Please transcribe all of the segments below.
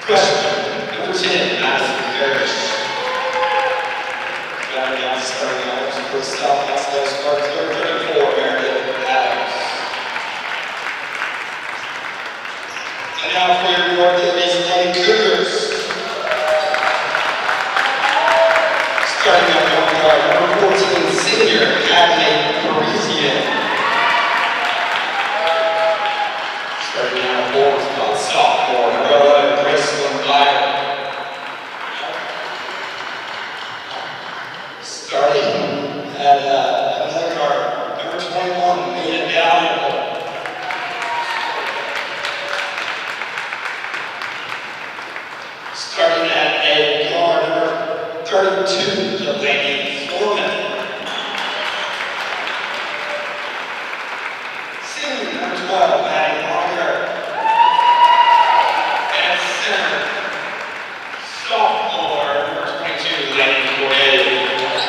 Freshman, number 10, Madison Parrish. Starting out for South Knox Spartans, number 34, Meredith Adams. And now for your North Daviess Cougars. Starting out point guard, number 14, senior, Daviess Cougars. Starting out forward, sophomore, number 11, Bristol Meyer. Starting at another guard, number 21, Mia Daviess. Starting at a guard, number 32, Daviess Cougars. Senior, number 12, Maddie Longer. And center, sophomore, number 22, Daviess Cougars.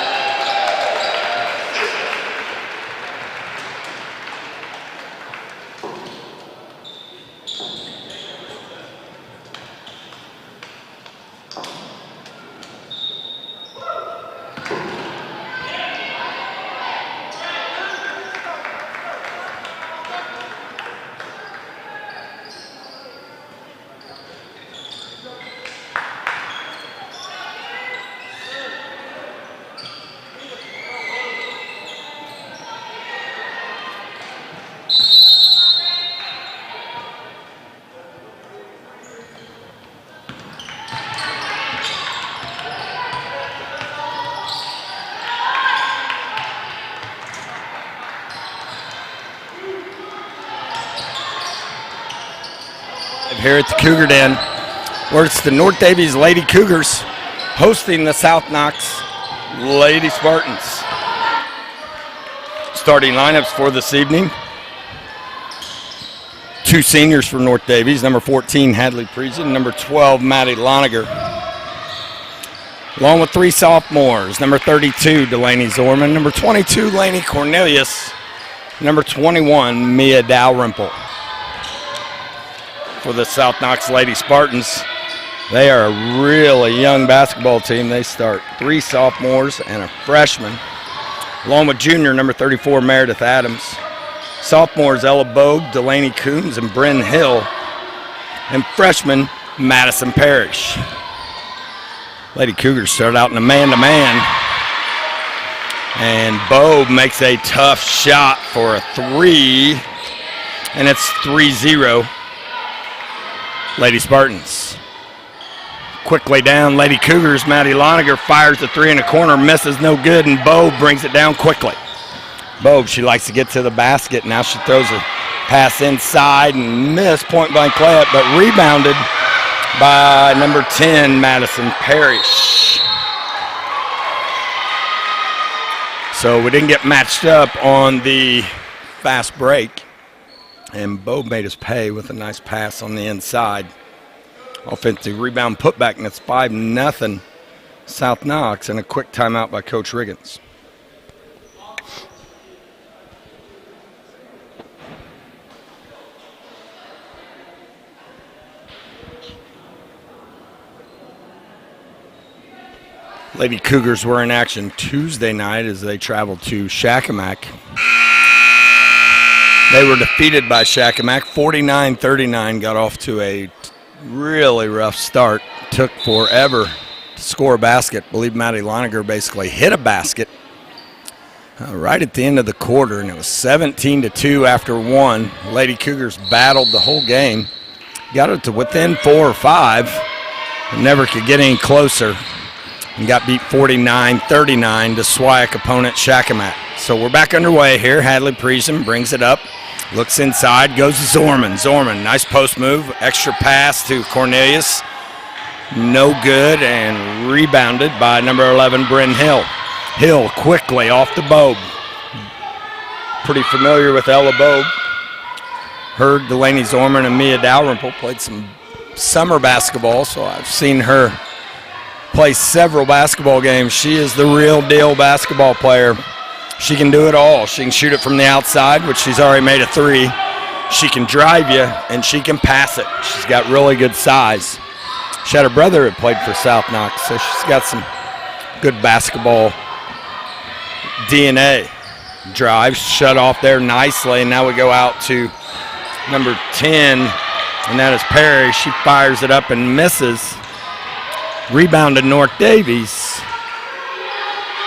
Here at the Cougar Den, where it's the North Daviess Lady Cougars hosting the South Knox Lady Spartans. Starting lineups for this evening. 2 seniors for North Daviess, number 14, Hadley Priesen, number 12, Maddie Loniger. Along with 3 sophomores, number 32, Delaney Zorman, number 22, Lainey Cornelius, number 21, Mia Dalrymple. For the South Knox Lady Spartans, they are a really young basketball team. They start 3 sophomores and a freshman, along with junior number 34, Meredith Adams. Sophomores Ella Bogue, Delaney Coombs, and Bryn Hill, and freshman Madison Parrish. Lady Cougars start out in a man-to-man, and Bogue makes a tough shot for a 3, and it's 3-0. Lady Spartans. Quickly down, Lady Cougars. Maddie Loniger fires the 3 in the corner, misses, no good, and Bo brings it down quickly. Bo, she likes to get to the basket. Now she throws a pass inside and missed point blank layup, but rebounded by number 10, Madison Parrish. So we didn't get matched up on the fast break. And Bo made us pay with a nice pass on the inside. Offensive rebound putback, and it's 5-0 South Knox, and a quick timeout by Coach Riggins. Lady Cougars were in action Tuesday night as they traveled to Shakamak. They were defeated by Shakamak, 49-39, got off to a really rough start. Took forever to score a basket. I believe Maddie Loniger basically hit a basket right at the end of the quarter, and it was 17-2 after 1. Lady Cougars battled the whole game, got it to within 4 or 5, and never could get any closer, and got beat 49-39 to SWIAC opponent Shakamak. So we're back underway here. Hadley Priesen brings it up. Looks inside, goes to Zorman. Zorman, nice post move, extra pass to Cornelius. No good, and rebounded by number 11, Bryn Hill. Hill quickly off the Bogue. Pretty familiar with Ella Bogue. Heard Delaney Zorman and Mia Dalrymple played some summer basketball, so I've seen her play several basketball games. She is the real deal basketball player. She can do it all. She can shoot it from the outside, which she's already made a 3. She can drive you, and she can pass it. She's got really good size. She had her brother that played for South Knox, so she's got some good basketball DNA. Drive shut off there nicely, and now we go out to number 10, and that is Perry. She fires it up and misses. Rebounded North Daviess.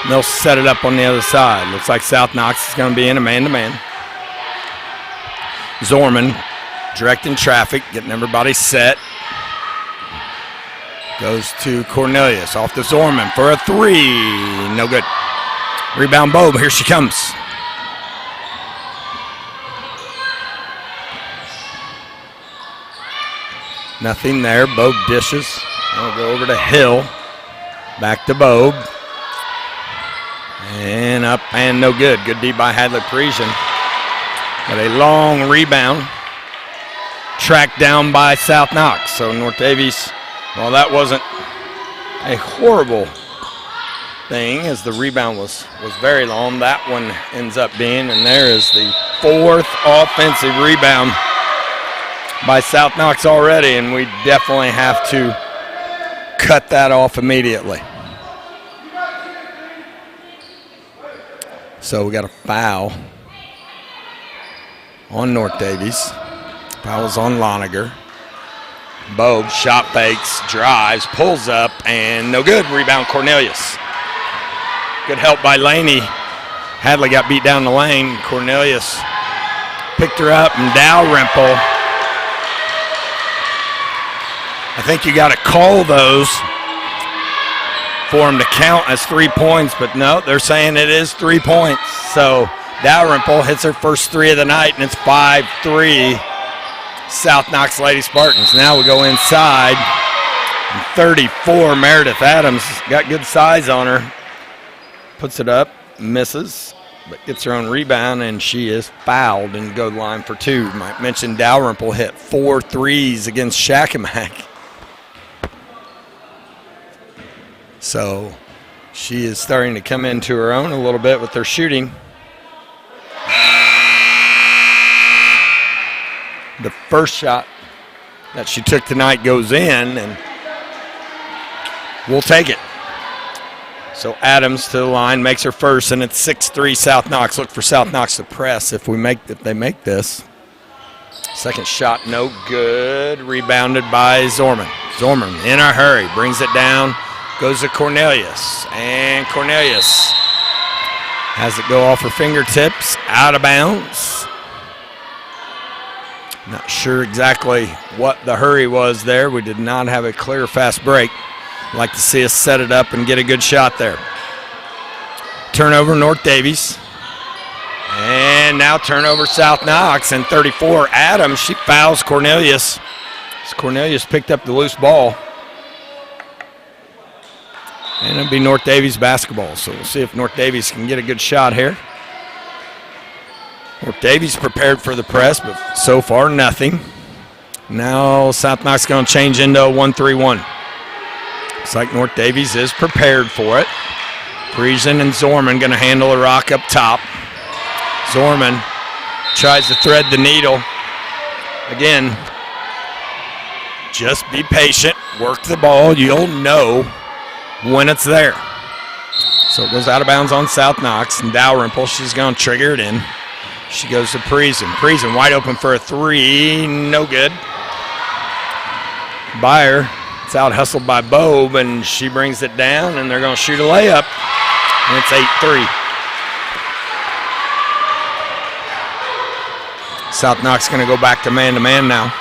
They'll set it up on the other side. Looks like South Knox is going to be in a man-to-man. Zorman directing traffic, getting everybody set. Goes to Cornelius, off to Zorman for a three. No good. Rebound Bobe, here she comes. Nothing there, Bobe dishes. I'll go over to Hill. Back to Bobe. And up and no good. Good D by Hadley Parisian. Got a long rebound. Tracked down by South Knox. So North Daviess, well, that wasn't a horrible thing as the rebound was very long. That one ends up being, and there is the fourth offensive rebound by South Knox already, and we definitely have to cut that off immediately. So we got a foul on North Daviess. Foul's on Loniger. Bobe shot fakes, drives, pulls up, and no good. Rebound Cornelius. Good help by Laney. Hadley got beat down the lane. Cornelius picked her up, and Dalrymple. I think you got to call those for them to count as 3 points, but no, they're saying it is 3 points. So Dalrymple hits her first three of the night, and it's 5-3 South Knox Lady Spartans. Now we go inside. 34, Meredith Adams got good size on her. Puts it up, misses, but gets her own rebound, and she is fouled and go line for two. Might mention Dalrymple hit 4 threes against Shakamak. So she is starting to come into her own a little bit with her shooting. The first shot that she took tonight goes in, and we'll take it. So Adams to the line, makes her first, and it's 6-3 South Knox. Look for South Knox to press if they make this. Second shot, no good. Rebounded by Zorman. Zorman in a hurry, brings it down, goes to Cornelius, and Cornelius has it go off her fingertips, out of bounds. Not sure exactly what the hurry was there. We did not have a clear, fast break. Like to see us set it up and get a good shot there. Turnover, North Daviess. And now turnover, South Knox. And 34, Adams, she fouls Cornelius. Cornelius picked up the loose ball. And it'll be North Daviess basketball. So we'll see if North Daviess can get a good shot here. North Daviess prepared for the press, but so far nothing. Now South Knox going to change into a 1-3-1. Looks like North Daviess is prepared for it. Parisian and Zorman going to handle the rock up top. Zorman tries to thread the needle. Again, just be patient, work the ball. You'll know when it's there. So it goes out of bounds on South Knox, and Dalrymple, she's going to trigger it in. She goes to Parisian. Parisian wide open for a three, no good. Byer, it's out hustled by Bobe, and she brings it down, and they're going to shoot a layup, and it's 8-3. South Knox going to go back to man-to-man now.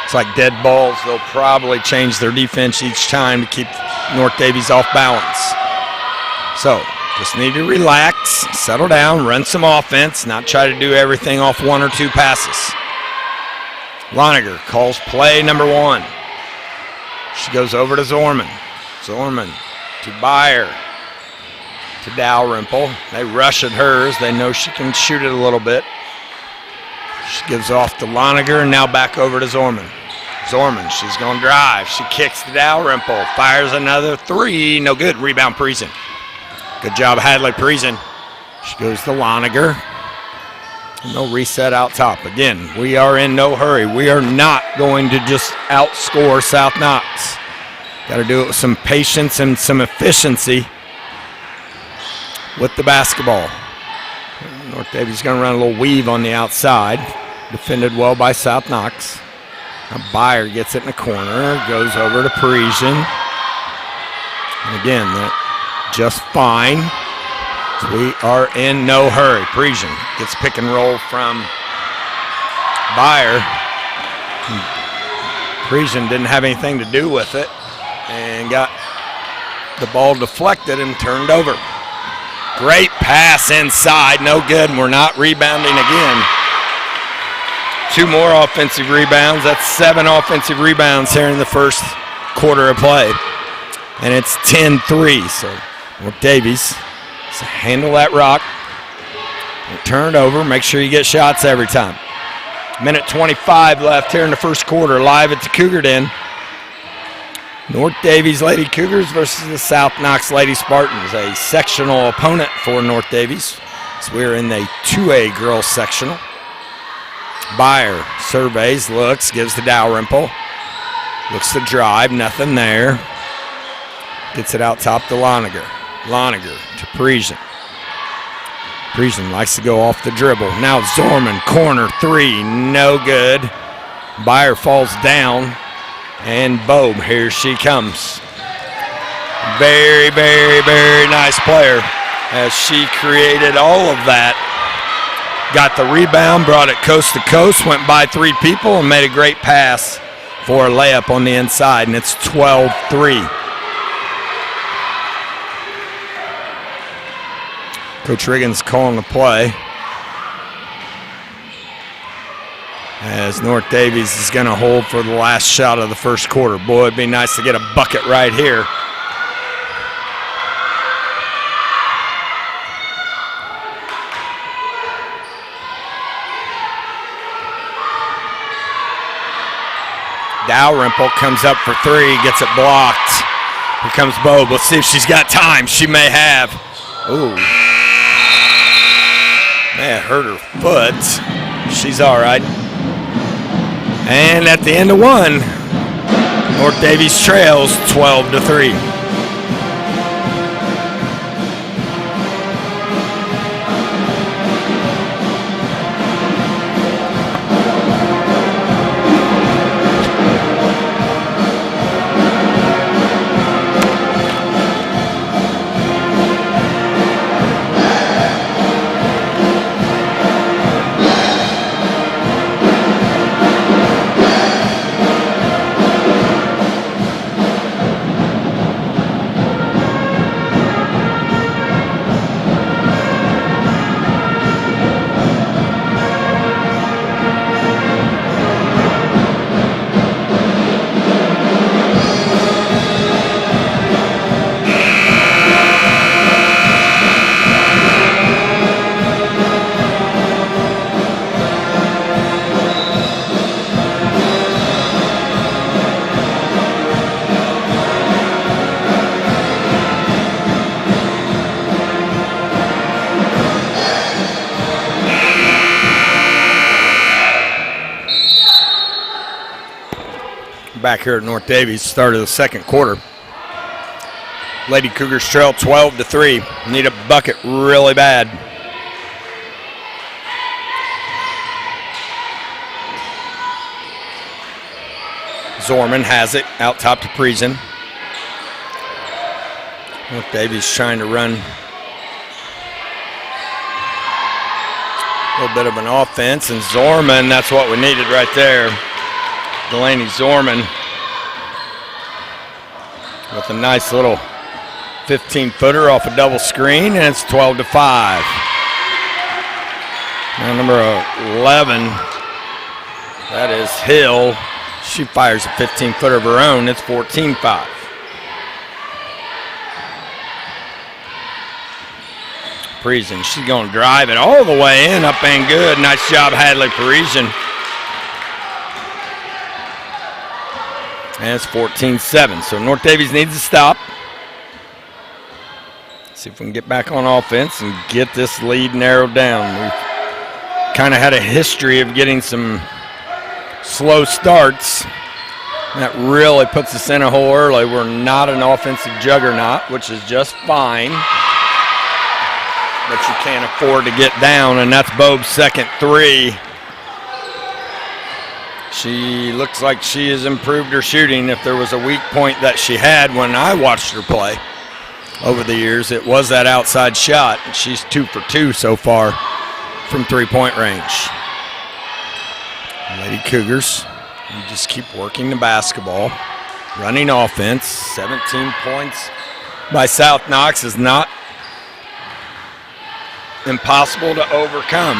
It's like dead balls. They'll probably change their defense each time to keep North Daviess off balance. So just need to relax, settle down, run some offense, not try to do everything off one or two passes. Loniger calls play number one. She goes over to Zorman. Zorman to Byer. To Dalrymple. They rush at hers. They know she can shoot it a little bit. She gives off to Loniger, and now back over to Zorman. Zorman, she's going to drive. She kicks to Dalrymple. Fires another three. No good. Rebound Parisian. Good job, Hadley Parisian. She goes to Loniger. No reset out top. Again, we are in no hurry. We are not going to just outscore South Knox. Got to do it with some patience and some efficiency with the basketball. North Daviess going to run a little weave on the outside. Defended well by South Knox. Now Byer gets it in the corner. Goes over to Parisian. And again, that just fine. We are in no hurry. Parisian gets pick and roll from Byer. Parisian didn't have anything to do with it and got the ball deflected and turned over. Great pass inside, no good, and we're not rebounding again. 2 more offensive rebounds. That's 7 offensive rebounds here in the first quarter of play. And it's 10-3, so North Daviess. So handle that rock, turn it over, make sure you get shots every time. Minute 25 left here in the first quarter, live at the Cougar Den. North Daviess Lady Cougars versus the South Knox Lady Spartans, a sectional opponent for North Daviess. So we're in the 2A girls sectional. Byer surveys, looks, gives to Dalrymple. Looks to drive, nothing there. Gets it out top to Loniger. Loniger to Parisian. Parisian likes to go off the dribble. Now Zorman, corner 3, no good. Byer falls down, and boom, here she comes. Very, very, very nice player as she created all of that. Got the rebound, brought it coast to coast, went by 3 people, and made a great pass for a layup on the inside, and it's 12-3. Coach Riggins calling the play as North Daviess is going to hold for the last shot of the first quarter. Boy, it'd be nice to get a bucket right here. Dalrymple comes up for 3, gets it blocked. Here comes Bobe. Let's see if she's got time. She may have. Ooh. May have hurt her foot. She's all right. And at the end of 1, North Daviess trails 12-3. Back here at North Daviess, start of the second quarter. Lady Cougars trail 12-3. Need a bucket really bad. Zorman has it out top to Parisian. North Daviess trying to run a little bit of an offense, and Zorman, that's what we needed right there. Delaney Zorman with a nice little 15-footer off a double screen, and it's 12-5. Now number 11, that is Hill. She fires a 15-footer of her own. It's 14-5. Parisian, she's going to drive it all the way in, up and good. Nice job, Hadley Parisian. And it's 14-7. So North Daviess needs to stop. See if we can get back on offense and get this lead narrowed down. kind of had a history of getting some slow starts. That really puts us in a hole early. We're not an offensive juggernaut, which is just fine. But you can't afford to get down, and that's Bobe's second three. She looks like she has improved her shooting. If there was a weak point that she had when I watched her play over the years, it was that outside shot. She's 2 for 2 so far from three-point range. Lady Cougars, you just keep working the basketball, running offense. 17 points by South Knox is not impossible to overcome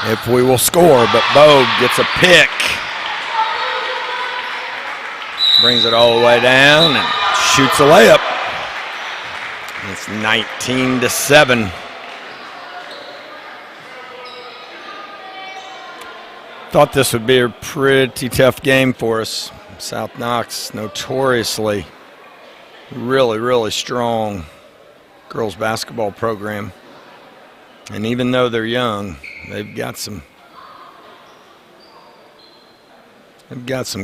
if we will score, but Bobe gets a pick. Brings it all the way down and shoots a layup. It's 19-7. Thought this would be a pretty tough game for us. South Knox, notoriously really strong girls basketball program. And even though they're young, they've got some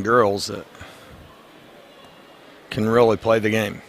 girls that can really play the game.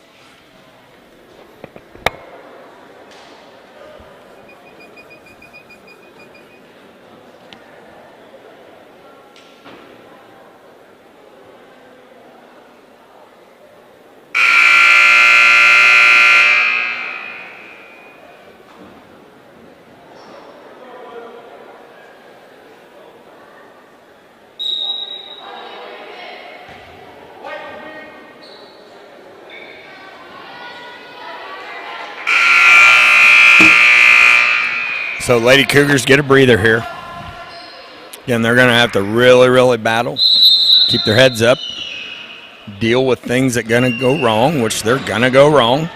So Lady Cougars get a breather here. Again, they're going to have to really battle, keep their heads up, deal with things that are going to go wrong, which they're going to go wrong,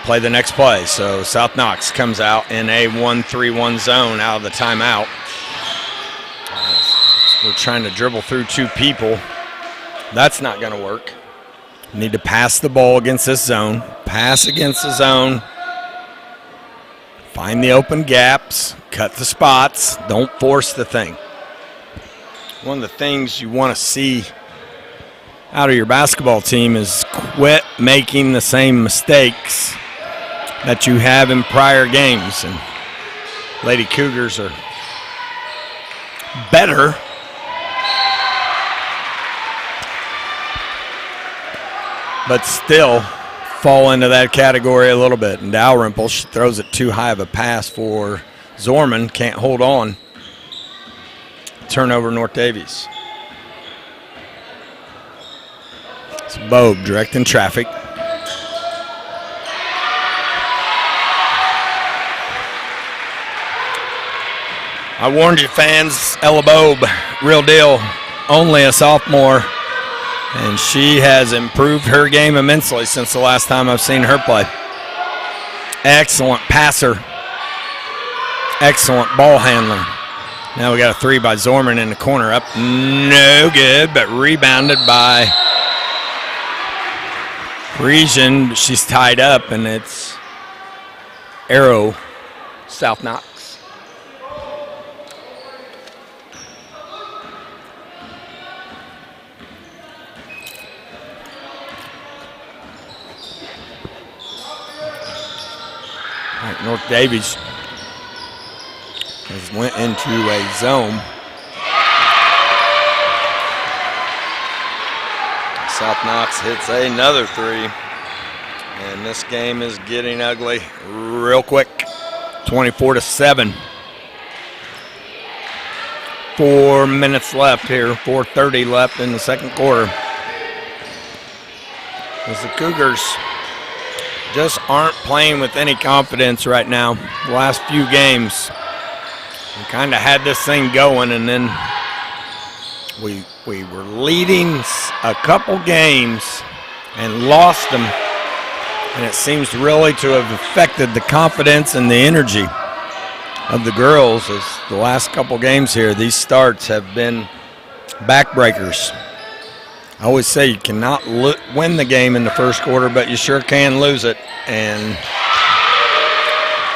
play the next play. So South Knox comes out in a 1-3-1 zone out of the timeout. We're trying to dribble through two people. That's not going to work. Need to pass the ball against this zone, pass against the zone. Find the open gaps, cut the spots, don't force the thing. One of the things you want to see out of your basketball team is quit making the same mistakes that you have in prior games. And Lady Cougars are better, but still fall into that category a little bit. And Dalrymple, she throws it too high of a pass for Zorman, can't hold on. Turnover North Daviess. It's Bobe directing traffic. I warned you fans, Ella Bobe, real deal, only a sophomore. And she has improved her game immensely since the last time I've seen her play. Excellent passer. Excellent ball handler. Now we got a three by Zorman in the corner, up no good, but rebounded by Parisian. She's tied up, and it's Arrow South Knox. North Daviess has went into a zone. South Knox hits another three. And this game is getting ugly real quick. 24-7. 4 minutes left here. 4:30 left in the second quarter. As the Cougars just aren't playing with any confidence right now. The last few games, we kind of had this thing going, and then we were leading a couple games and lost them, and it seems really to have affected the confidence and the energy of the girls. As the last couple games here, these starts have been backbreakers. I always say you cannot win the game in the first quarter, but you sure can lose it. And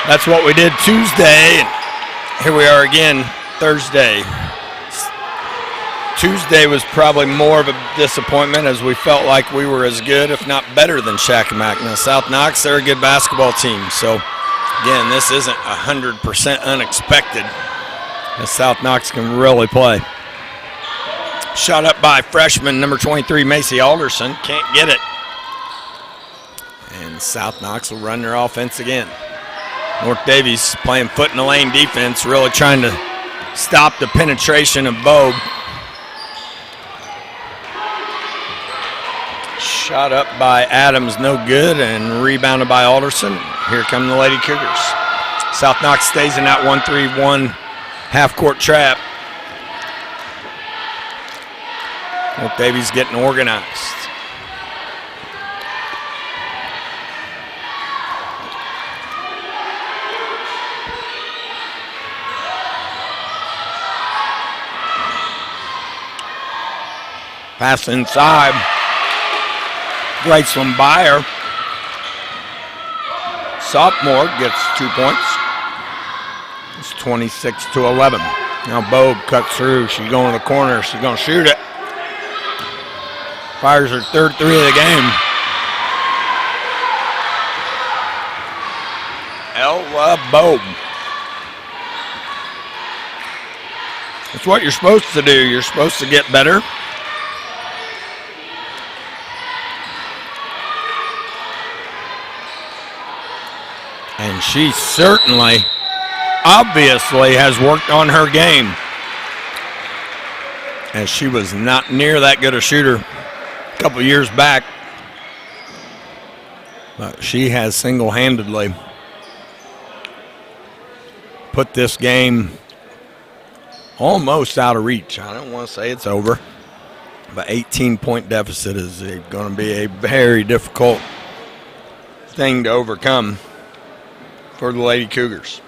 that's what we did Tuesday. And here we are again, Thursday. Tuesday was probably more of a disappointment as we felt like we were as good, if not better, than Shakamak. Now, South Knox, they're a good basketball team. So, again, this isn't 100% unexpected as South Knox can really play. Shot up by freshman number 23, Macy Alderson. Can't get it. And South Knox will run their offense again. North Daviess playing foot in the lane defense, really trying to stop the penetration of Bobe. Shot up by Adams, no good, and rebounded by Alderson. Here come the Lady Cougars. South Knox stays in that 1-3-1 half-court trap. North Daviess getting organized. Pass inside. Great one by her. Sophomore gets 2 points. It's 26-11. Now Bobe cuts through. She's going to the corner. She's going to shoot it. Fires her third three of the game. Ella Bobe. That's what you're supposed to do. You're supposed to get better. And she certainly, obviously, has worked on her game. As she was not near that good a shooter a couple years back. But she has single-handedly put this game almost out of reach. I don't want to say it's over. But 18-point deficit is going to be a very difficult thing to overcome for the Lady Cougars.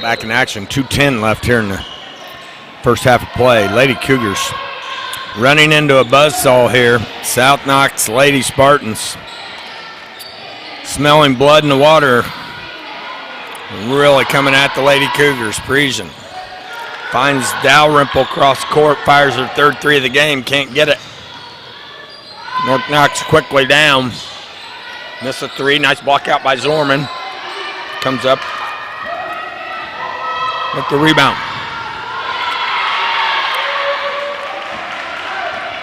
Back in action, 2:10 left here in the first half of play. Lady Cougars running into a buzzsaw here. South Knox Lady Spartans smelling blood in the water. Really coming at the Lady Cougars. Parisian finds Dalrymple across court, fires her third three of the game, can't get it. North Knox quickly down. Miss a three, nice block out by Zorman. Comes up with the rebound.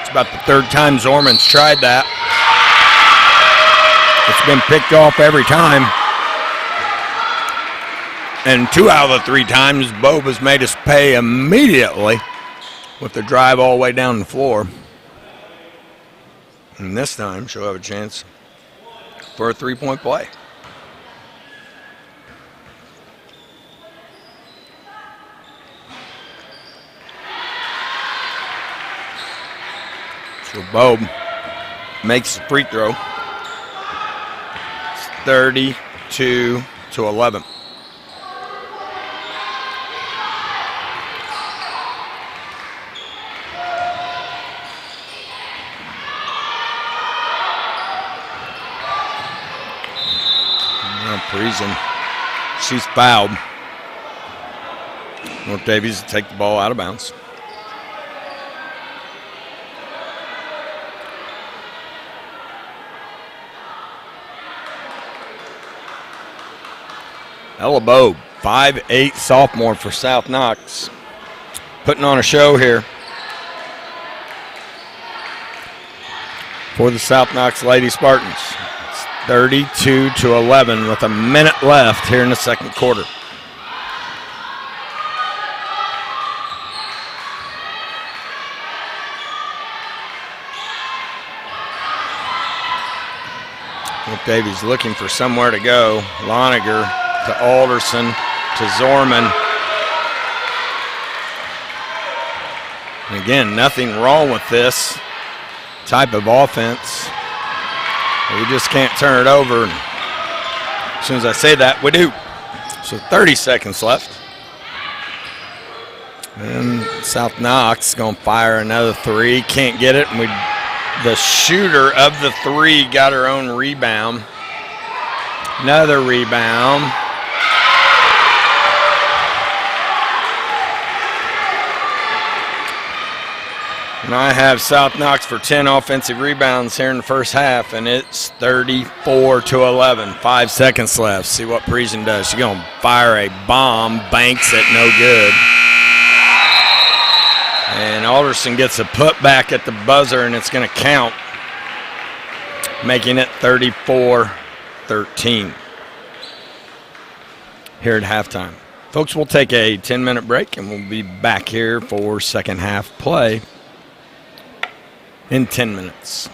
It's about the third time Zorman's tried that. It's been picked off every time. And 2 out of the 3 times, Bobe has made us pay immediately with the drive all the way down the floor. And this time, she'll have a chance for a three-point play. So Bobe makes the free throw. It's 32-11. Now Parisian, she's fouled. North Daviess will take the ball out of bounds. Ella Bobe, 5'8" sophomore for South Knox. Putting on a show here for the South Knox Lady Spartans. It's 32-11 with a minute left here in the second quarter. North Daviess looking for somewhere to go. Loniger to Alderson to Zorman. And again, nothing wrong with this type of offense. We just can't turn it over. As soon as I say that, we do. So 30 seconds left. And South Knox going to fire another three. Can't get it. And the shooter of the three got her own rebound. Another rebound. And I have South Knox for 10 offensive rebounds here in the first half, and it's 34-11. 5 seconds left. See what Parisian does. She's going to fire a bomb, banks it, no good. And Alderson gets a putback at the buzzer, and it's going to count, making it 34-13 here at halftime. Folks, we'll take a 10-minute break, and we'll be back here for second half play in 10 minutes.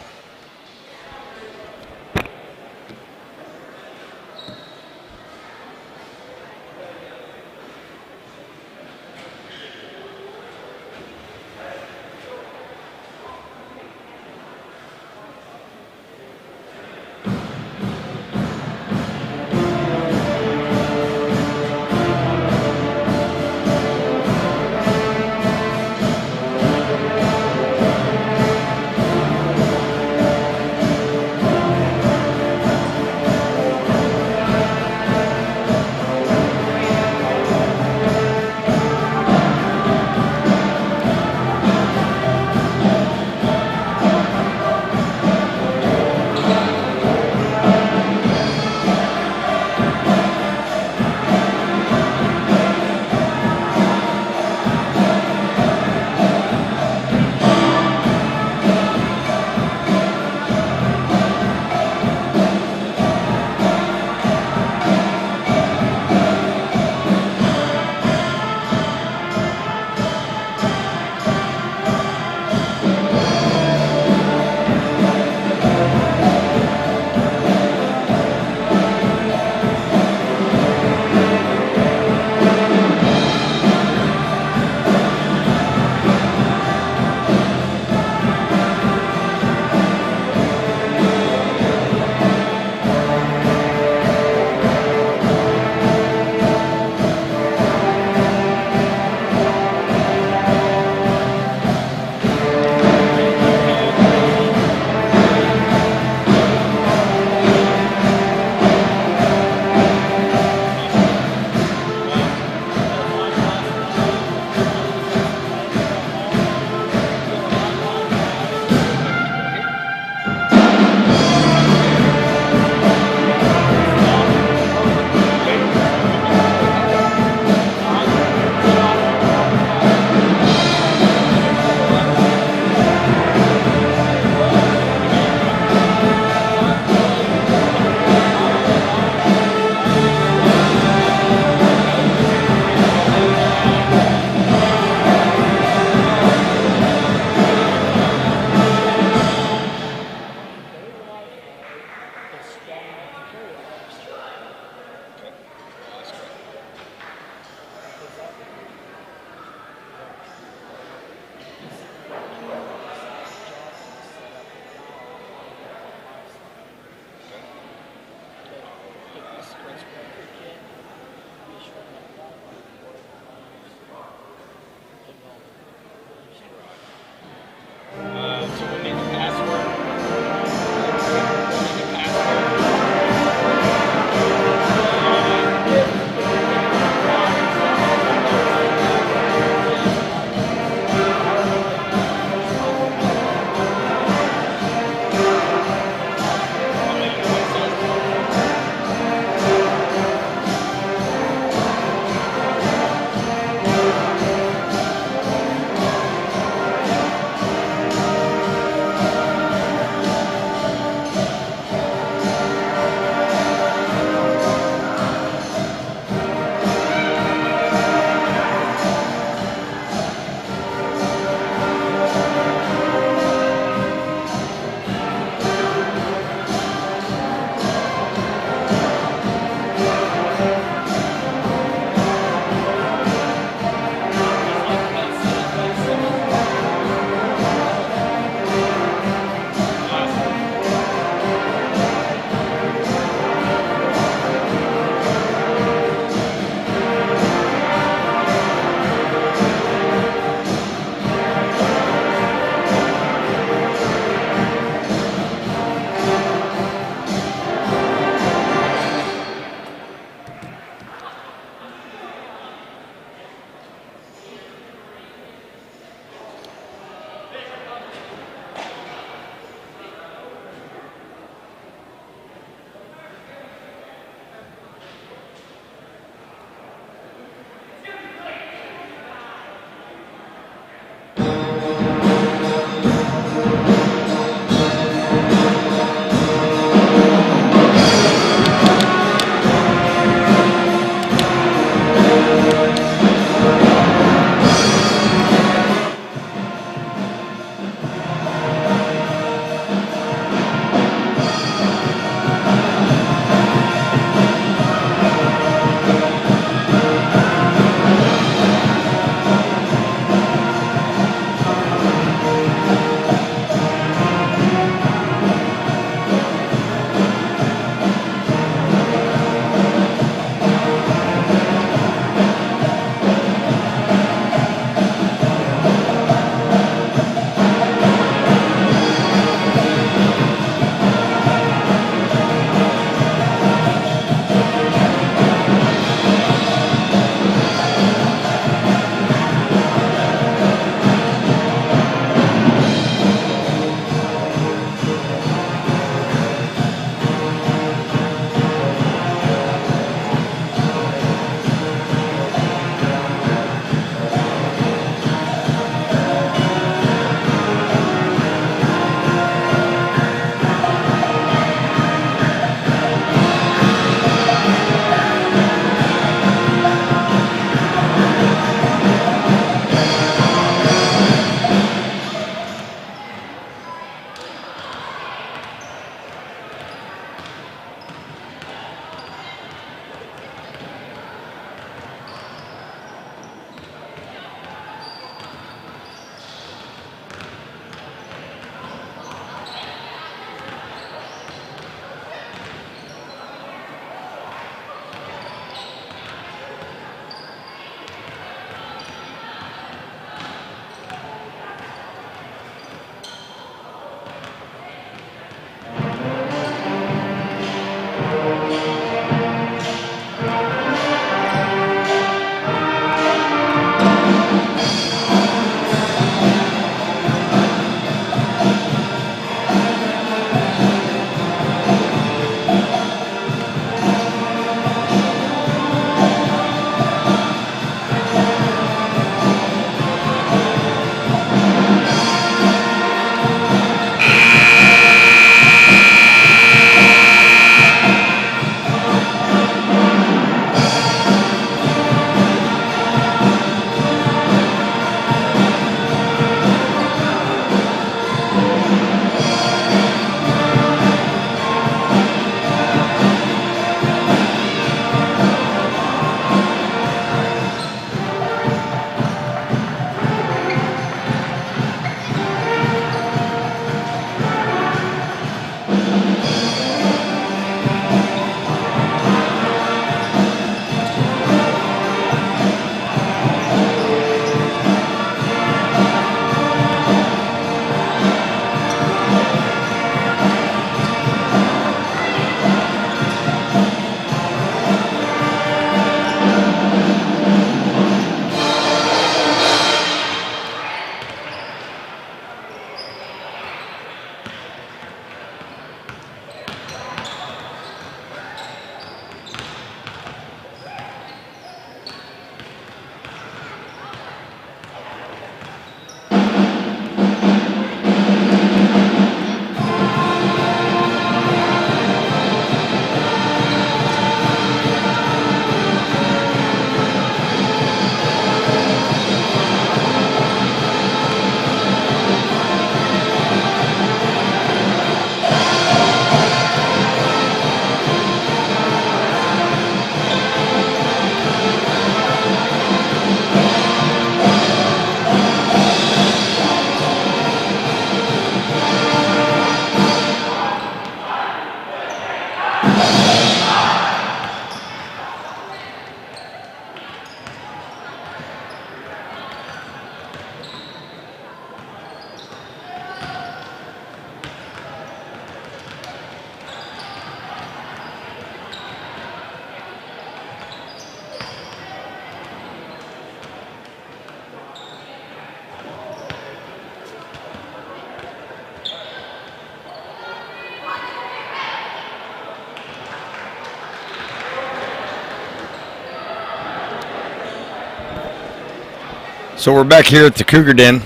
So we're back here at the Cougar Den.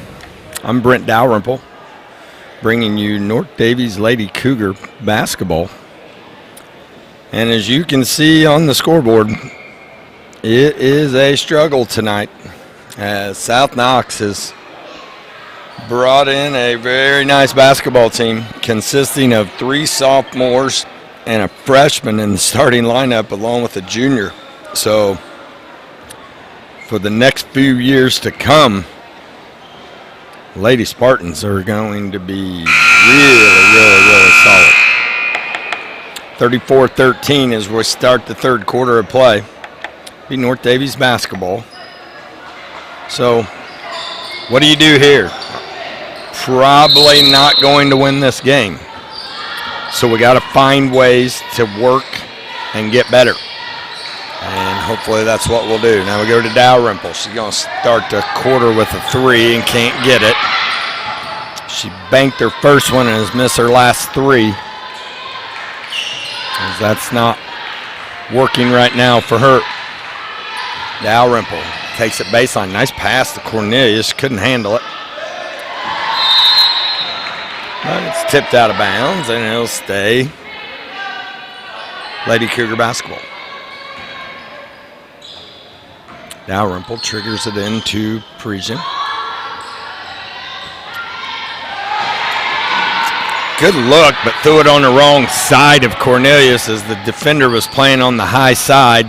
I'm Brent Dalrymple, bringing you North Daviess Lady Cougar basketball. And as you can see on the scoreboard, it is a struggle tonight, as South Knox has brought in a very nice basketball team consisting of 3 sophomores and a freshman in the starting lineup along with a junior. So for the next few years to come, Lady Spartans are going to be really solid. 34-13 as we start the third quarter of play. Be North Daviess basketball. So what do you do here? Probably not going to win this game. So we got to find ways to work and get better. And hopefully that's what we'll do. Now we go to Dalrymple. She's going to start the quarter with a 3 and can't get it. She banked her first one and has missed her last 3. As that's not working right now for her. Dalrymple takes it baseline. Nice pass to Cornelius. Couldn't handle it. But it's tipped out of bounds and it'll stay Lady Cougar basketball. Dalrymple triggers it into Parisian. Good look, but threw it on the wrong side of Cornelius as the defender was playing on the high side.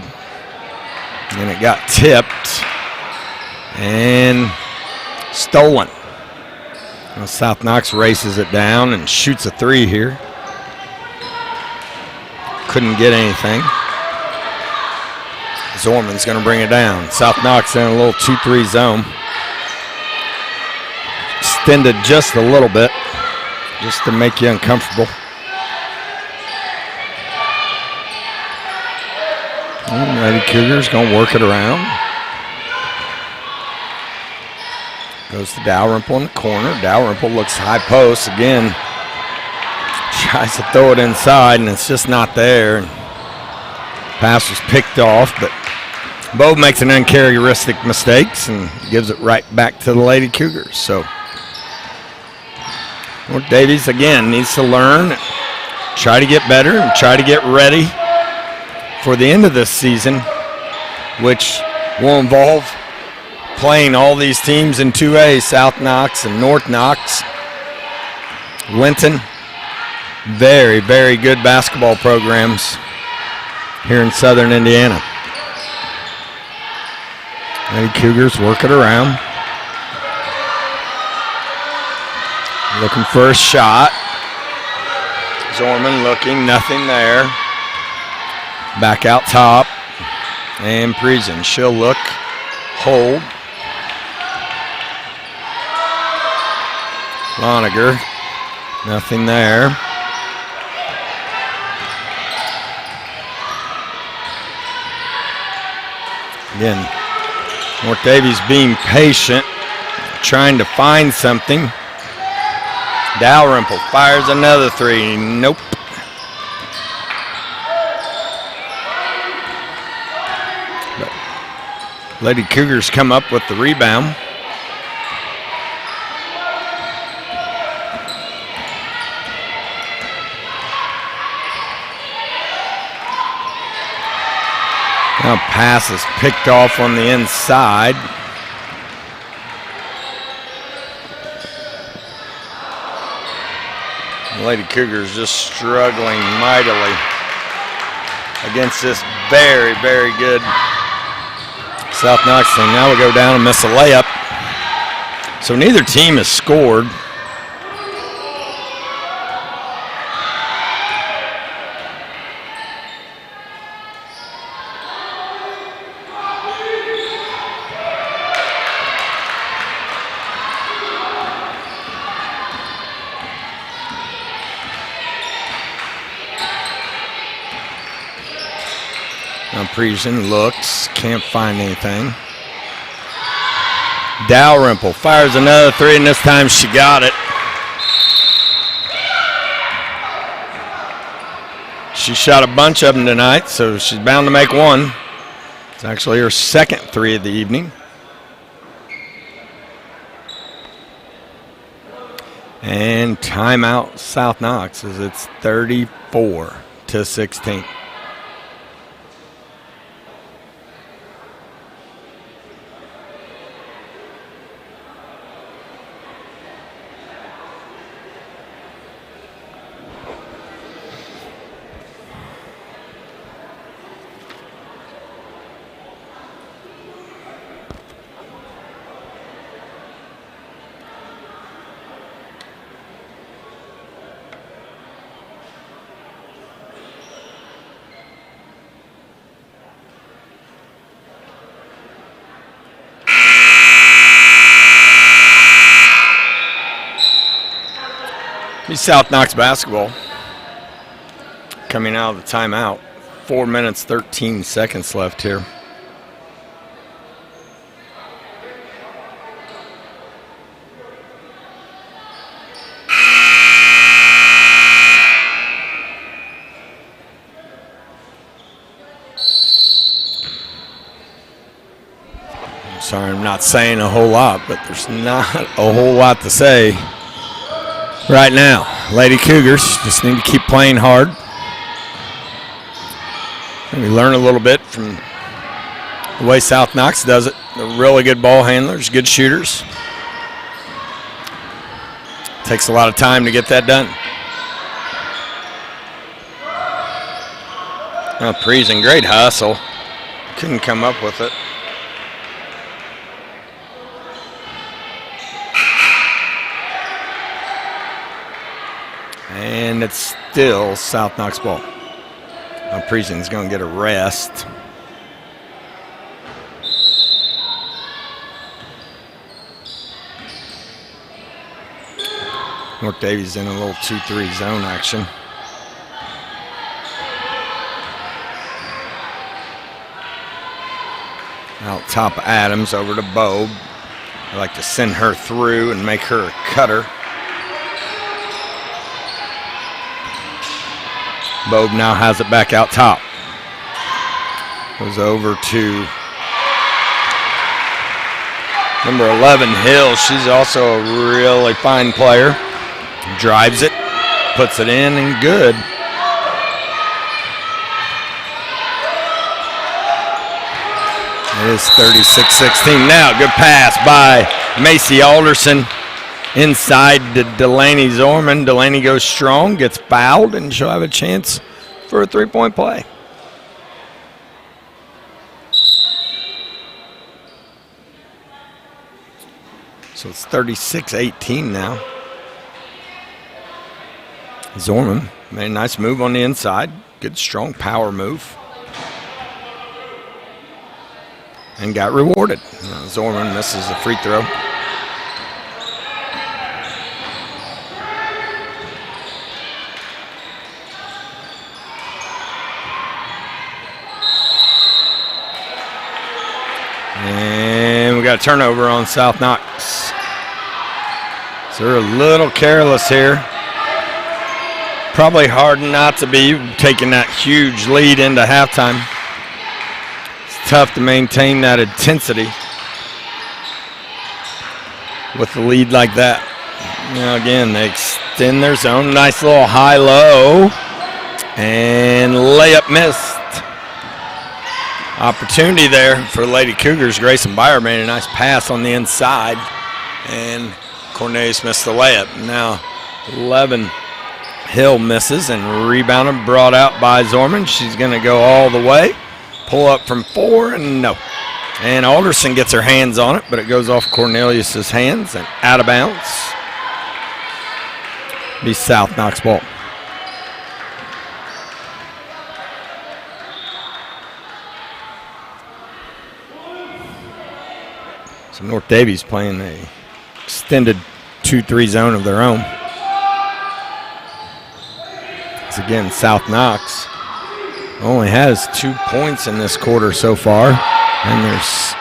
And it got tipped and stolen. Well, South Knox races it down and shoots a 3 here. Couldn't get anything. Zorman's going to bring it down. South Knox in a little 2-3 zone. Extended just a little bit, just to make you uncomfortable. And Lady Cougars going to work it around. Goes to Dalrymple in the corner. Dalrymple looks high post again. Tries to throw it inside, and it's just not there. Pass was picked off, but Bo makes an uncharacteristic mistakes and gives it right back to the Lady Cougars. So North Daviess again needs to learn, try to get better, and try to get ready for the end of this season, which will involve playing all these teams in 2A, South Knox and North Knox. Linton, very good basketball programs here in southern Indiana. Lady Cougars work it around. Looking for a shot. Zorman looking, nothing there. Back out top. And Parisian, she'll look, hold. Loniger, nothing there. Again, North Daviess being patient, trying to find something. Dalrymple fires another 3. Nope. But Lady Cougars come up with the rebound. Now pass is picked off on the inside. Lady Cougars just struggling mightily against this very good South Knox team. Now we go down and miss a layup. So neither team has scored. Parisian looks, can't find anything. Dalrymple fires another 3, and this time she got it. She shot a bunch of them tonight, so she's bound to make one. It's actually her second 3 of the evening. And timeout South Knox as it's 34-16. South Knox basketball coming out of the timeout. 4 minutes, 13 seconds left here. I'm sorry, I'm not saying a whole lot, but there's not a whole lot to say right now. Lady Cougars just need to keep playing hard. Maybe learn a little bit from the way South Knox does it. They're really good ball handlers, good shooters. Takes a lot of time to get that done. Priesen, great hustle. Couldn't come up with it. And it's still South Knox ball. Priesen's going to get a rest. North Daviess in a little 2-3 zone action. Out top Adams over to Bobe. I like to send her through and make her a cutter. Bobe now has it back out top. Goes over to number 11, Hill. She's also a really fine player. Drives it, puts it in, and good. It is 36-16 now. Good pass by Macy Alderson. Inside to Delaney Zorman. Delaney goes strong, gets fouled, and she'll have a chance for a three-point play. So it's 36-18 now. Zorman made a nice move on the inside. Good, strong power move. And got rewarded. Zorman misses a free throw. And we got a turnover on South Knox. So they're a little careless here. Probably hard not to be taking that huge lead into halftime. It's tough to maintain that intensity with the lead like that. Now again, they extend their zone. Nice little high-low. And layup missed. Opportunity there for Lady Cougars. Grayson Byer made a nice pass on the inside, and Cornelius missed the layup. Now 11, Hill misses and rebounded, brought out by Zorman. She's going to go all the way, pull up from 4, and no. And Alderson gets her hands on it, but it goes off Cornelius's hands and out of bounds. Be South Knox ball. So North Daviess playing a extended 2-3 zone of their own. As again, South Knox only has 2 points in this quarter so far, and there's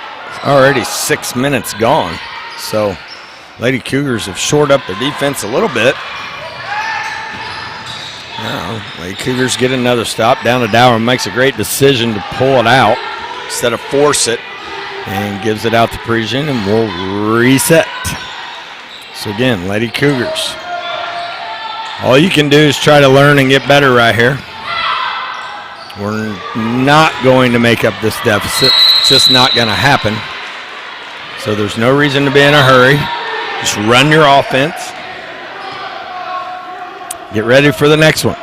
already 6 minutes gone. So Lady Cougars have shored up their defense a little bit. Now Lady Cougars get another stop. Down to Dower, makes a great decision to pull it out instead of force it. And gives it out to Parisian, and we'll reset. So again, Lady Cougars All you can do is try to learn and get better right here. We're not going to make up this deficit. It's just not going to happen. So there's no reason to be in a hurry. Just run your offense. Get ready for the next one.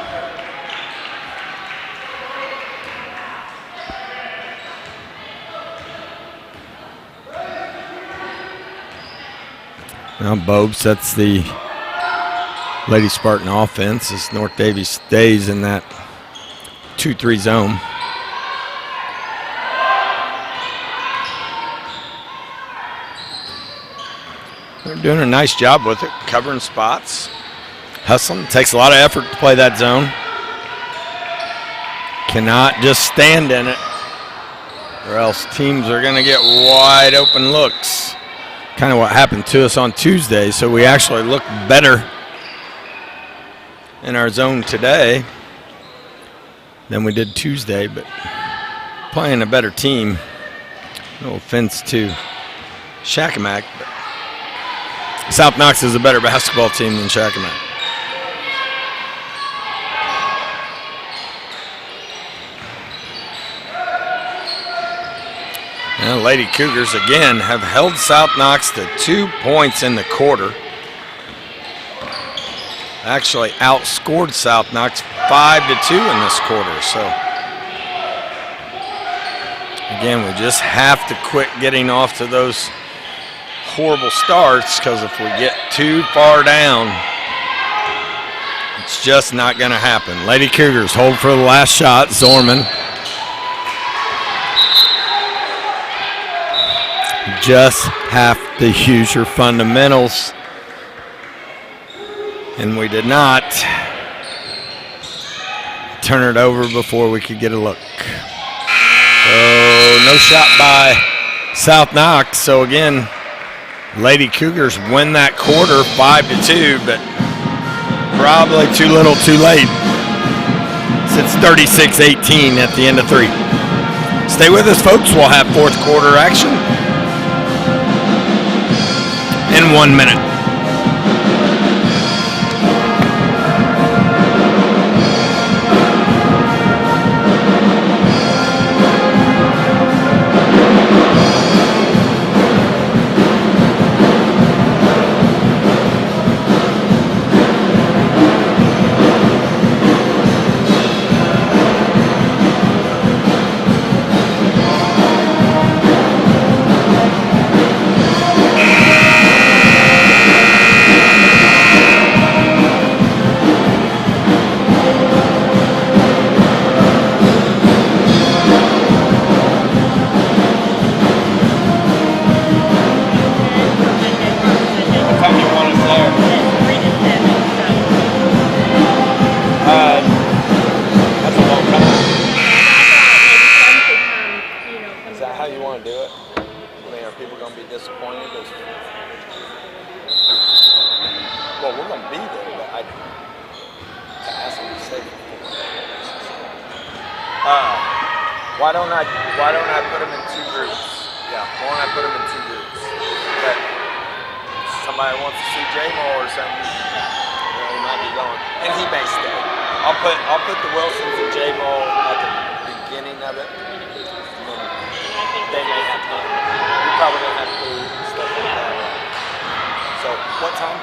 Now Bobe sets the Lady Spartan offense as North Daviess stays in that 2-3 zone. They're doing a nice job with it, covering spots, hustling. It takes a lot of effort to play that zone. Cannot just stand in it, or else teams are going to get wide open looks. Kind of what happened to us on Tuesday, so we actually looked better in our zone today than we did Tuesday, but playing a better team. No offense to Shakamak, but South Knox is a better basketball team than Shakamak. And the Lady Cougars again have held South Knox to 2 points in the quarter. Actually outscored South Knox 5-2 in this quarter. So again, we just have to quit getting off to those horrible starts, because if we get too far down, it's just not going to happen. Lady Cougars hold for the last shot. Zorman just have to use your fundamentals, and we did not turn it over before we could get a look. So no shot by South Knox. So again, Lady Cougars win that quarter 5-2, but probably too little too late. It's 36-18 at the end of 3. Stay with us, folks. We'll have fourth quarter action in 1 minute. Why don't I put them in 2 groups? Yeah, why don't I put them in 2 groups? Okay. Somebody wants to see J-Mo or something, he might be going, and he may stay. I'll put the Wilsons and J-Mo at the beginning of it, and then they may have to. You're probably gonna have food and stuff like that. So what time?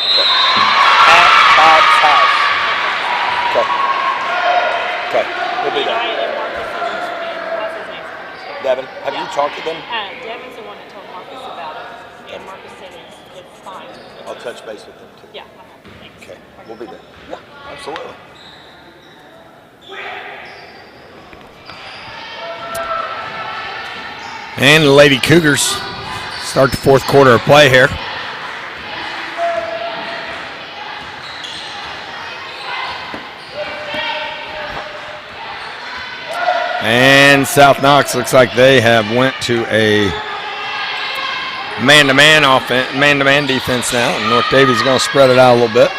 Okay. At Bob's house. Okay. Okay. We'll be there. Devin, have you talked to them? Devin's the one that told Marcus about it, and Marcus said it's fine. I'll touch base with them too. Yeah. Thanks. Okay, we'll be there. Yeah, absolutely. And the Lady Cougars start the fourth quarter of play here. And South Knox looks like they have went to a man-to-man offense, man-to-man defense now. And North Daviess is going to spread it out a little bit.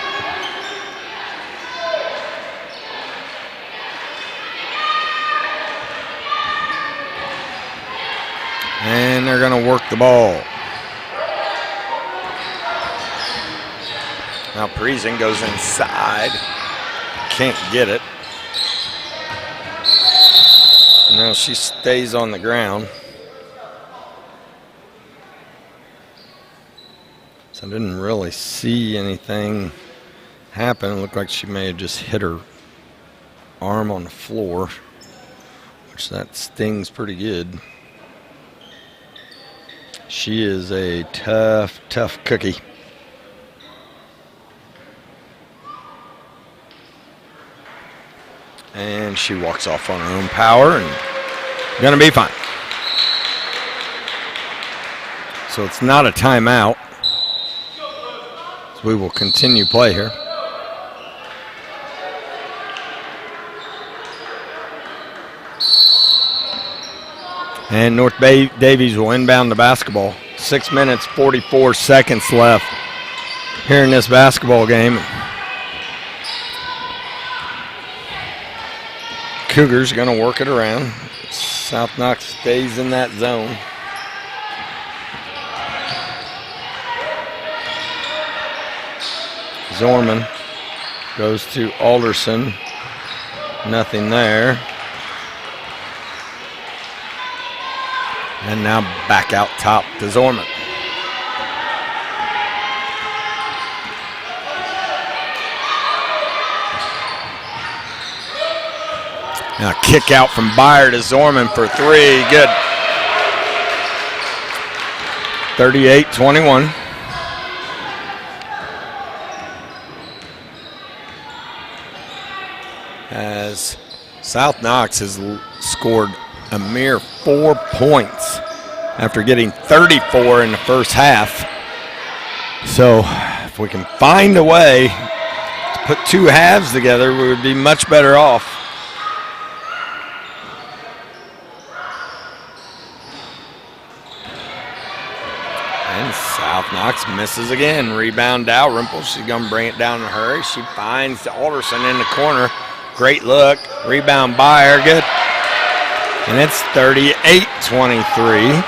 And they're going to work the ball. Now Parisian goes inside. Can't get it. No, she stays on the ground. So I didn't really see anything happen. It looked like she may have just hit her arm on the floor, which that stings pretty good. She is a tough, tough cookie. And she walks off on her own power and gonna be fine. So it's not a timeout. So we will continue play here. And North Daviess will inbound the basketball. 6 minutes, 44 seconds left here in this basketball game. Cougars going to work it around. South Knox stays in that zone. Zorman goes to Alderson. Nothing there. And now back out top to Zorman. Now kick out from Byer to Zorman for three. Good. 38-21. As South Knox has scored a mere 4 points after getting 34 in the first half. So if we can find a way to put two halves together, we would be much better off. And South Knox misses again. Rebound Dalrymple. She's going to bring it down in a hurry. She finds Alderson in the corner. Great look. Rebound Byer. Good. And it's 38-23.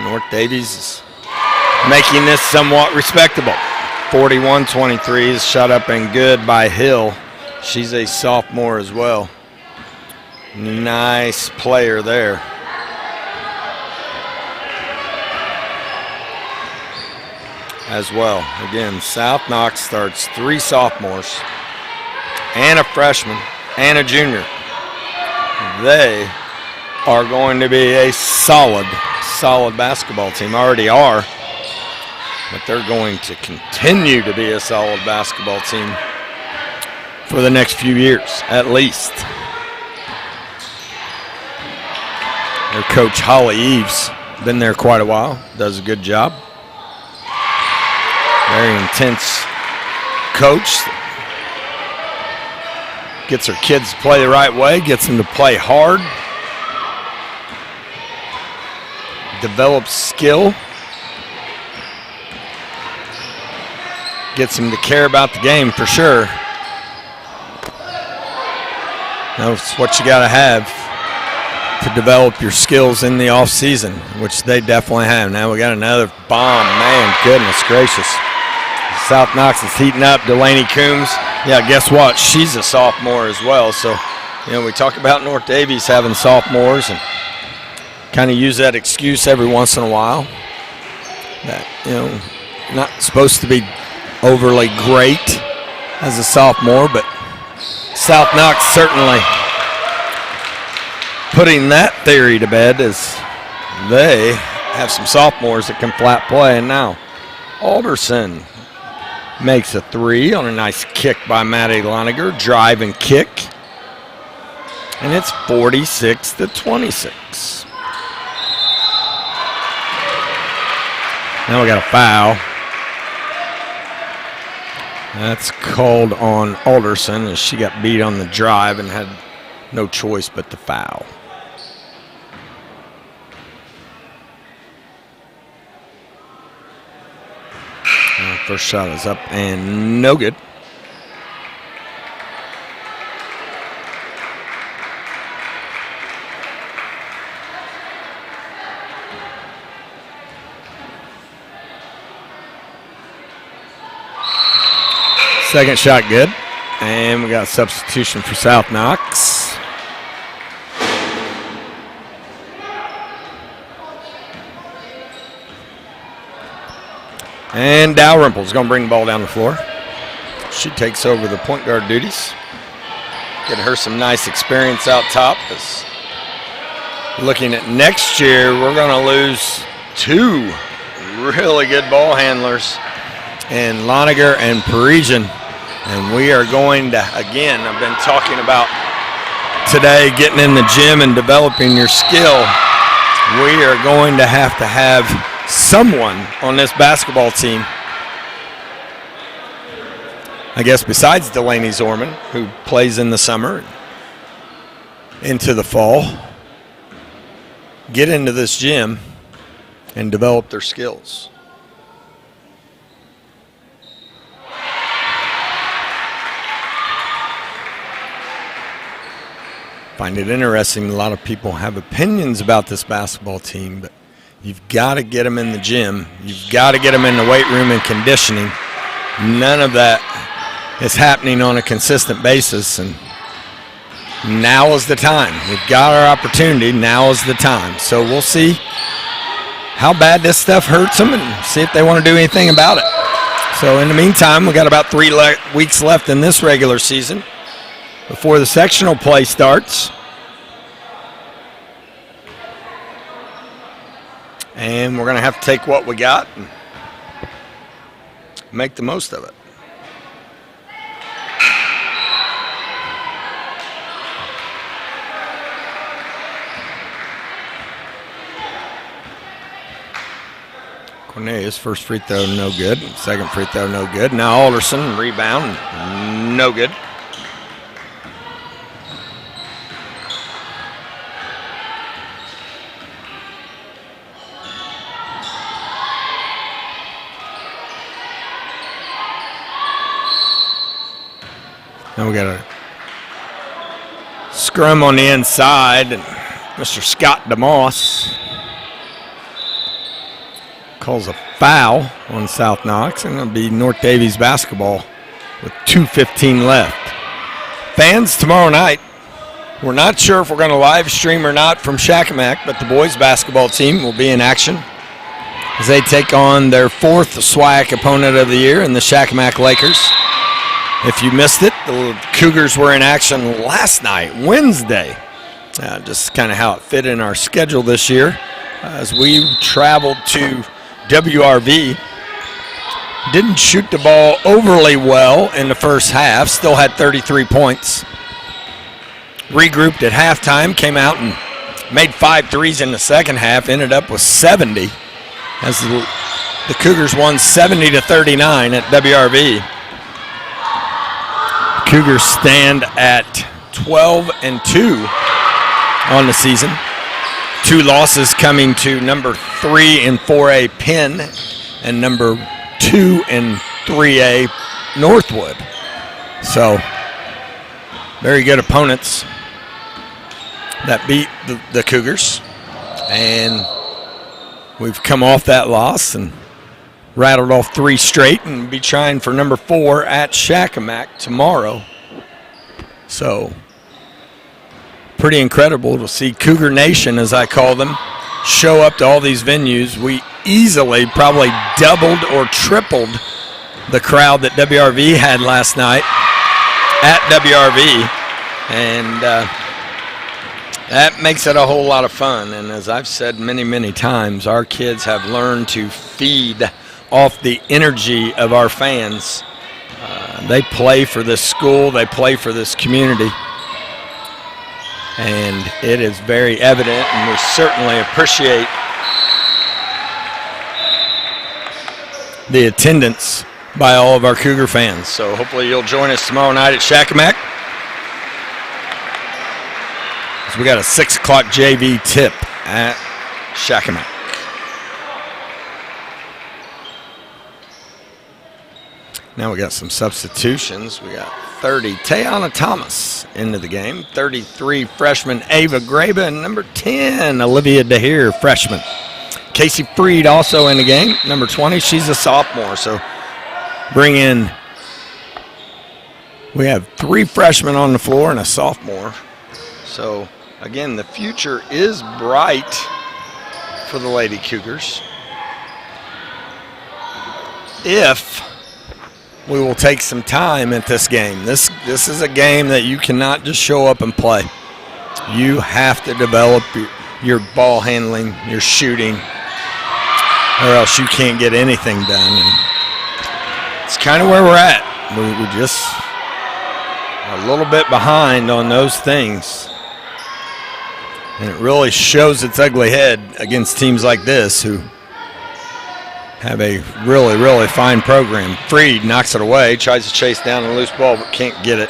North Daviess is making this somewhat respectable. 41-23 is shot up and good by Hill. She's a sophomore as well. Nice player there. As well. Again, South Knox starts 3 sophomores and a freshman and a junior. They are going to be a solid basketball team. Already are. But they're going to continue to be a solid basketball team for the next few years, at least. Their coach, Holly Eves, been there quite a while, does a good job. Very intense coach. Gets her kids to play the right way, gets them to play hard. Develops skill. Gets them to care about the game for sure. That's what you got to have to develop your skills in the off season, which they definitely have. Now we got another bomb. Man, goodness gracious. South Knox is heating up. Delaney Coombs. Yeah, guess what? She's a sophomore as well. So, you know, we talk about North Daviess having sophomores and kind of use that excuse every once in a while. That, you know, not supposed to be overly great as a sophomore, but South Knox certainly putting that theory to bed as they have some sophomores that can flat play. And now Alderson makes a 3 on a nice kick by Maddie Loniger. Drive and kick. And it's 46-26. Now we got a foul. That's called on Alderson as she got beat on the drive and had no choice but to foul. First shot is up and no good. Second shot good. And we got a substitution for South Knox. And Dalrymple's going to bring the ball down the floor. She takes over the point guard duties. Getting her some nice experience out top. As looking at next year, we're going to lose two really good ball handlers in Loniger and Parisian. And we are going to, again, I've been talking about today getting in the gym and developing your skill. We are going to have someone on this basketball team, I guess besides Delaney Zorman, who plays in the summer into the fall, get into this gym and develop their skills. Find it interesting, a lot of people have opinions about this basketball team, but you've got to get them in the gym. You've got to get them in the weight room and conditioning. None of that is happening on a consistent basis, and now is the time. We've got our opportunity. Now is the time. So we'll see how bad this stuff hurts them and see if they want to do anything about it. So in the meantime, we've got about 3 weeks left in this regular season before the sectional play starts. And we're going to have to take what we got and make the most of it. Cornelius, first free throw, no good. Second free throw, no good. Now Alderson, rebound, no good. Now we got a scrum on the inside, and Mr. Scott DeMoss calls a foul on South Knox, and it'll be North Daviess basketball with 2:15 left. Fans, tomorrow night, we're not sure if we're going to live stream or not from Shakamak, but the boys basketball team will be in action as they take on their 4th SWAC opponent of the year in the Shakamak Lakers. If you missed it, the Cougars were in action last night, Wednesday. Just kind of how it fit in our schedule this year as we traveled to WRV. Didn't shoot the ball overly well in the first half, still had 33 points. Regrouped at halftime, came out and made 5 threes in the second half, ended up with 70 as the Cougars won 70-39 at WRV. Cougars stand at 12-2 on the season. 2 losses coming to number 3 in 4A Penn and number 2 in 3A Northwood. So very good opponents that beat the Cougars. And we've come off that loss and rattled off 3 straight and be trying for number 4 at Shakamak tomorrow. So pretty incredible to see Cougar Nation, as I call them, show up to all these venues. We easily probably doubled or tripled the crowd that WRV had last night at WRV. And that makes it a whole lot of fun. And as I've said many, many times, our kids have learned to feed off the energy of our fans. They play for this school, they play for this community, and it is very evident, and we certainly appreciate the attendance by all of our Cougar fans. So hopefully you'll join us tomorrow night at Shakamak. So we got a 6 o'clock JV tip at Shakamak. Now we got some substitutions. We got 30, Tayana Thomas into the game. 33, freshman Ava Graba, and number 10, Olivia DeHere, freshman. Casey Freed also in the game. Number 20, she's a sophomore. So bring in We have 3 freshmen on the floor and a sophomore. So, again, the future is bright for the Lady Cougars, if we will take some time at this game. This is a game that you cannot just show up and play. You have to develop your ball handling, your shooting, or else you can't get anything done. And it's kind of where we're at. We just are a little bit behind on those things. And it really shows its ugly head against teams like this who have a really, really fine program. Freed knocks it away, tries to chase down a loose ball, but can't get it.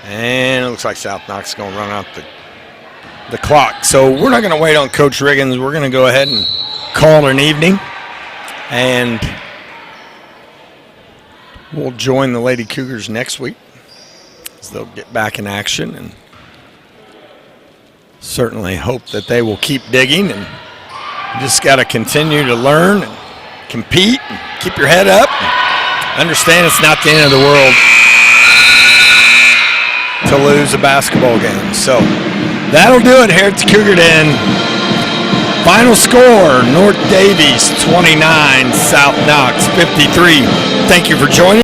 And it looks like South Knox is going to run out the clock. So we're not going to wait on Coach Riggins. We're going to go ahead and call it an evening. And we'll join the Lady Cougars next week. They'll get back in action, and certainly hope that they will keep digging. And you just got to continue to learn and compete and keep your head up. Understand it's not the end of the world to lose a basketball game. So that'll do it here at the Cougar Den. Final score, North Daviess 29, South Knox 53. Thank you for joining.